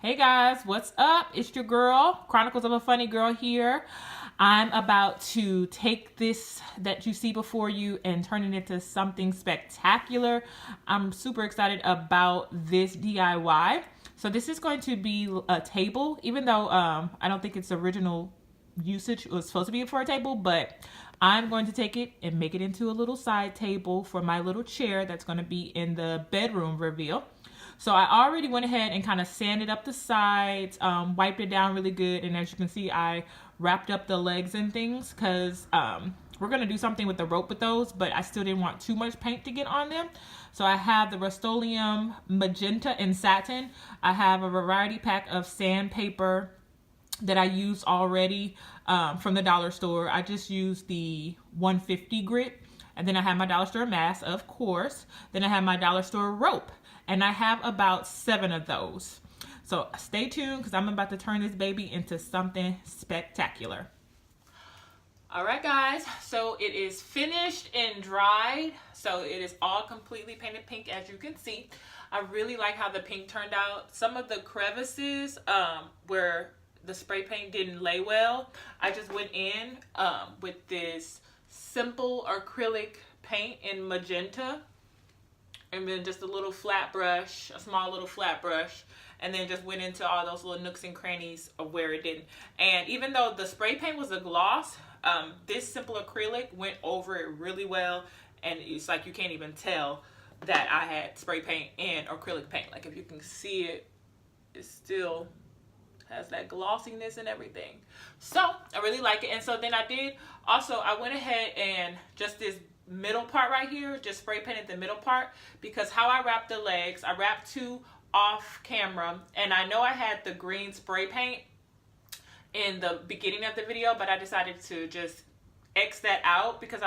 Hey guys, what's up? It's your girl, Chronicles of a Funny Girl here. I'm about to take this that you see before you and turn it into something spectacular. I'm super excited about this DIY. So this is going to be a table, even though I don't think its original usage was supposed to be for a table, but I'm going to take it and make it into a little side table for my little chair that's going to be in the bedroom reveal. So I already went ahead and kind of sanded up the sides, wiped it down really good, and as you can see, I wrapped up the legs and things because we're going to do something with the rope with those, but I still didn't want too much paint to get on them. So I have the Rust-Oleum Magenta and Satin. I have a variety pack of sandpaper that I used already from the dollar store. I just used the 150 grit. And then I have my dollar store mask, of course. Then I have my dollar store rope. And I have about 7 of those. So stay tuned because I'm about to turn this baby into something spectacular. All right, guys. So it is finished and dried. So it is all completely painted pink, as you can see. I really like how the pink turned out. Some of the crevices where the spray paint didn't lay well, I just went in with this simple acrylic paint in magenta, and then just a little flat brush, a small little flat brush, and then just went into all those little nooks and crannies of where it didn't. And even though the spray paint was a gloss, this simple acrylic went over it really well, and it's like you can't even tell that I had spray paint and acrylic paint. Like if you can see it, it still has that glossiness and everything. So I really like it. And so then I went ahead and just this middle part right here, just spray painted the middle part, because how I wrapped the legs, I wrapped 2 off camera, and I know I had the green spray paint in the beginning of the video, but I decided to just X that out because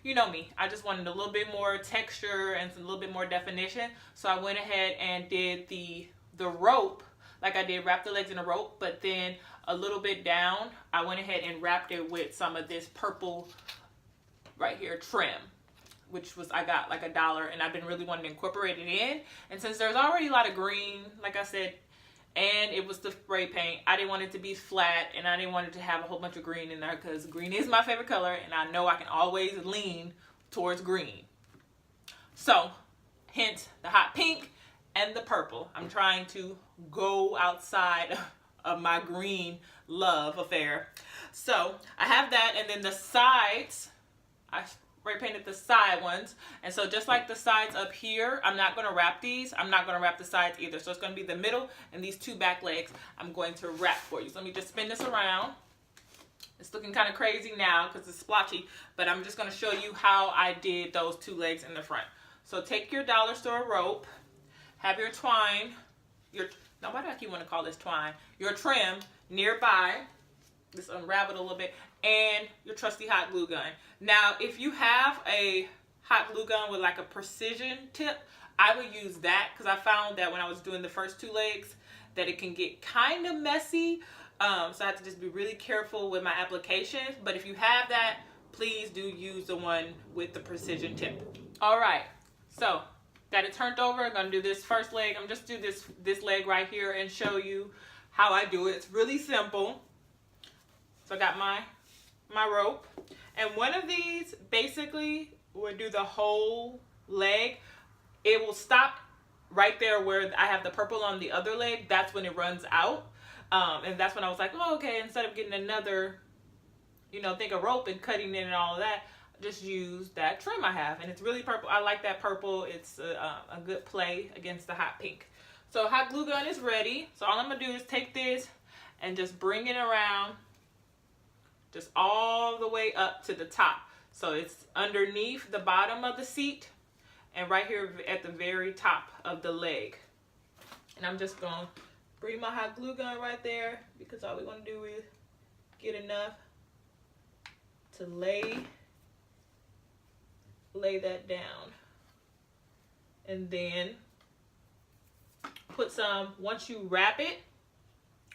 you know me, I just wanted a little bit more texture and a little bit more definition. So I went ahead and did the rope. Like I did wrap the legs in a rope, but then a little bit down, I went ahead and wrapped it with some of this purple right here trim, which was, I got like $1, and I've been really wanting to incorporate it in. And since there's already a lot of green, like I said, and it was the spray paint, I didn't want it to be flat, and I didn't want it to have a whole bunch of green in there because green is my favorite color, and I know I can always lean towards green. So, hence the hot pink and the purple. I'm trying to go outside of my green love affair. So I have that, and then the sides, I spray painted the side ones. And so just like the sides up here, I'm not going to wrap these. I'm not going to wrap the sides either. So it's going to be the middle and these 2 back legs I'm going to wrap for you. So let me just spin this around. It's looking kind of crazy now because it's splotchy, but I'm just going to show you how I did those 2 legs in the front. So take your dollar store rope, have your twine, now why do I keep want to call this twine? Your trim nearby, just unravel it a little bit, and your trusty hot glue gun. Now, if you have a hot glue gun with like a precision tip, I would use that because I found that when I was doing the first 2 legs that it can get kind of messy. So I have to just be really careful with my applications. But if you have that, please do use the one with the precision tip. All right, so got it turned over. I'm gonna do this first leg. I'm just do this leg right here and show you how I do it. It's really simple. So I got my rope, and one of these basically will do the whole leg. It will stop right there where I have the purple on the other leg. That's when it runs out, and that's when I was like, oh, okay. Instead of getting another, thing of rope and cutting it and all of that, just use that trim I have, and it's really purple. I like that purple. It's a good play against the hot pink. So hot glue gun is ready. So all I'm gonna do is take this and just bring it around, just all the way up to the top. So it's underneath the bottom of the seat and right here at the very top of the leg. And I'm just gonna bring my hot glue gun right there because all we're gonna do is get enough to lay that down, and then put some, once you wrap it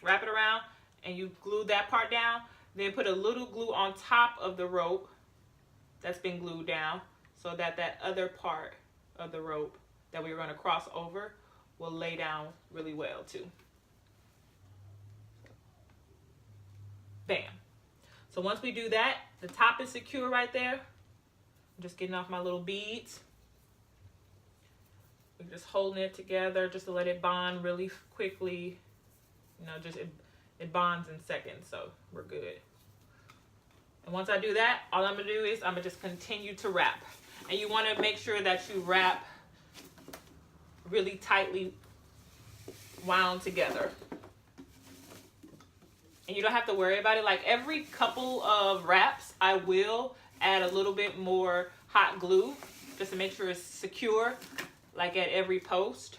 around and you glue that part down, then put a little glue on top of the rope that's been glued down so that that other part of the rope that we're going to cross over will lay down really well too. Bam. So once we do that, the top is secure right there. I'm just getting off my little beads. We're just holding it together just to let it bond really quickly. You know, just it bonds in seconds, so we're good. And once I do that, all I'm gonna do is I'm gonna just continue to wrap. And you wanna make sure that you wrap really tightly wound together. And you don't have to worry about it. Like every couple of wraps, I will add a little bit more hot glue just to make sure it's secure, like at every post.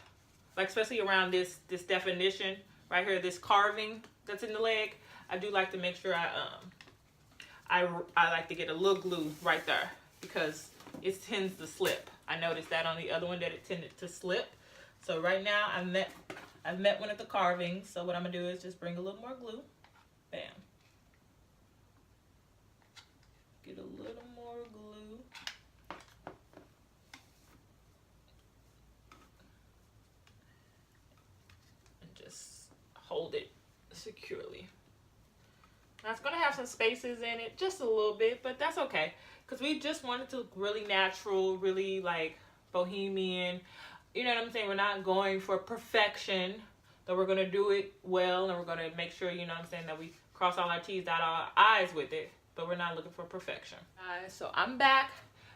Like especially around this definition right here, this carving that's in the leg. I do like to make sure I like to get a little glue right there because it tends to slip. I noticed that on the other one that it tended to slip. So right now I've met one of the carvings. So what I'm gonna do is just bring a little more glue. Bam. Get a little more glue. And just hold it securely. Now it's going to have some spaces in it, just a little bit, but that's okay. Because we just want it to look really natural, really like bohemian. You know what I'm saying? We're not going for perfection. So we're going to do it well, and we're going to make sure, you know what I'm saying, that we cross all our T's, dot our I's with it, but we're not looking for perfection. So I'm back.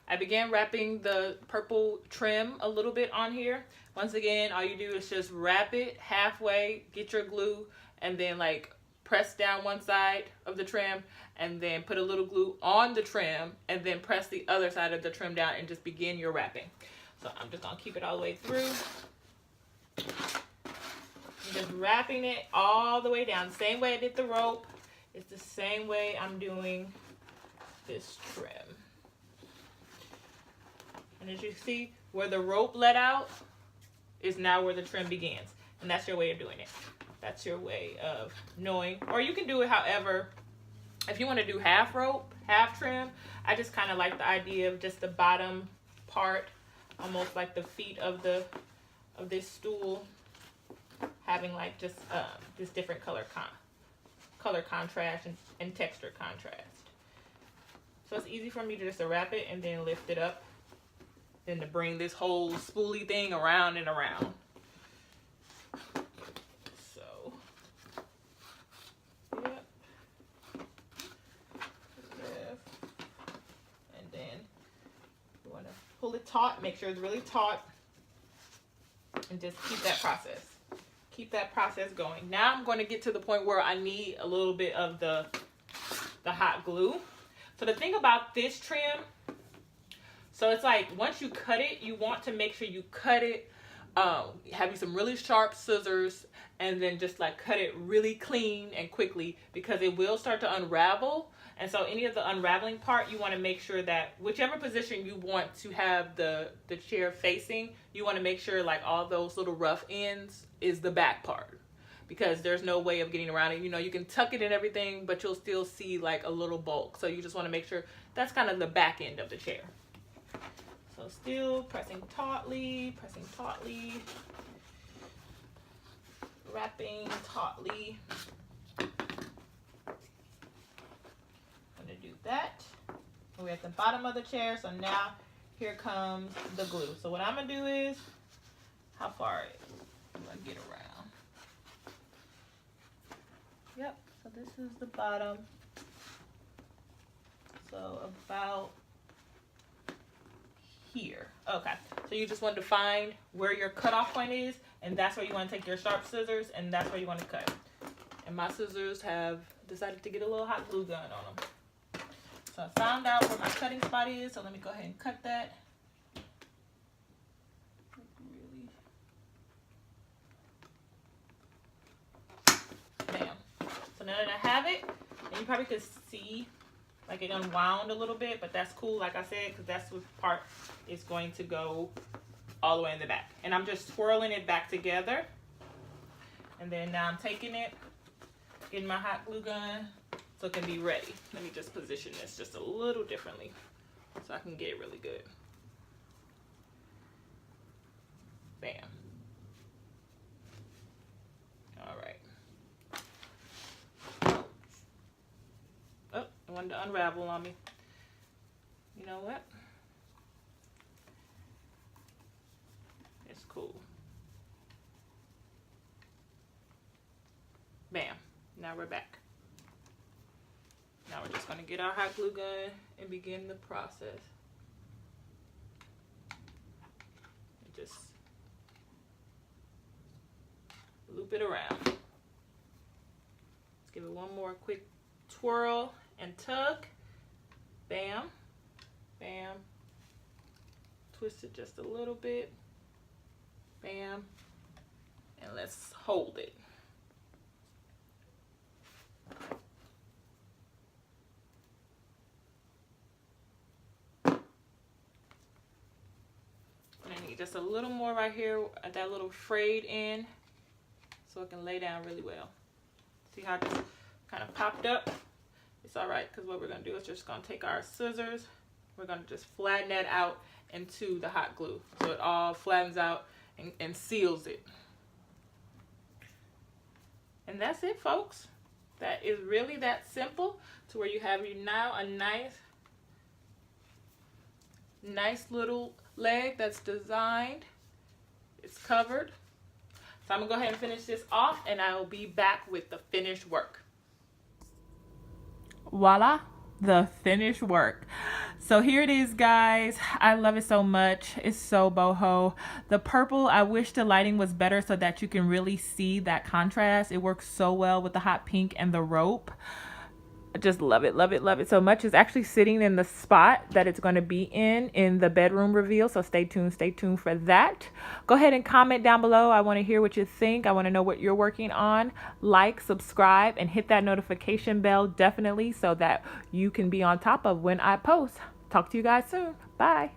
I began wrapping the purple trim a little bit on here. Once again, all you do is just wrap it halfway, get your glue, and then like press down one side of the trim, and then put a little glue on the trim, and then press the other side of the trim down, and just begin your wrapping. So I'm just going to keep it all the way through. Just wrapping it all the way down. Same way I did the rope. It's the same way I'm doing this trim. And as you see, where the rope let out is now where the trim begins. And that's your way of doing it. That's your way of knowing. Or you can do it however. If you want to do half rope, half trim, I just kind of like the idea of just the bottom part, almost like the feet of this stool, having like just this different color contrast and texture contrast. So it's easy for me to just wrap it and then lift it up, then to bring this whole spoolie thing around and around. So, yep. And then you want to pull it taut, make sure it's really taut, and just keep that process. Keep that process going. Now I'm going to get to the point where I need a little bit of the hot glue. So the thing about this trim, so it's like once you cut it, you want to make sure you cut it, have you some really sharp scissors, and then just like cut it really clean and quickly, because it will start to unravel. And so any of the unraveling part, you want to make sure that whichever position you want to have the chair facing, you want to make sure like all those little rough ends is the back part, because there's no way of getting around it. You know, you can tuck it and everything, but you'll still see like a little bulk. So you just want to make sure that's kind of the back end of the chair. So still pressing tautly, wrapping tautly. Do that. We're at the bottom of the chair, so now here comes the glue. So what I'm gonna do is, how far do I get around? Yep, so this is the bottom. So about here. Okay, so you just want to find where your cutoff point is, and that's where you want to take your sharp scissors, and that's where you want to cut. And my scissors have decided to get a little hot glue gun on them. So I found out where my cutting spot is, so let me go ahead and cut that. Bam. So now that I have it, and you probably could see like it unwound a little bit, but that's cool, like I said, because that's what part is going to go all the way in the back. And I'm just swirling it back together. And then now I'm taking it, getting my hot glue gun, so it can be ready. Let me just position this just a little differently so I can get it really good. Bam. All right. to unravel on me. You know what? It's cool. Bam. Now we're back. Now we're just going to get our hot glue gun and begin the process. Just loop it around. Let's give it one more quick twirl and tug. Bam. Bam. Twist it just a little bit. Bam. And let's hold it. Just a little more right here at that little frayed end so it can lay down really well. See how it just kind of popped up? It's all right, because what we're going to do is just going to take our scissors. We're going to just flatten that out into the hot glue so it all flattens out and seals it. And that's it, folks. That is really that simple, to where you have now a nice little leg that's designed. It's covered. So I'm gonna go ahead and finish this off, and I will be back with the finished work. Voila, the finished work. So here it is, guys. I love it so much. It's so boho. The purple, I wish the lighting was better so that you can really see that contrast. It works so well with the hot pink and the rope. I just love it, love it, love it so much. It's actually sitting in the spot that it's going to be in the bedroom reveal. So stay tuned for that. Go ahead and comment down below. I want to hear what you think. I want to know what you're working on. Like, subscribe, and hit that notification bell definitely, so that you can be on top of when I post. Talk to you guys soon. Bye.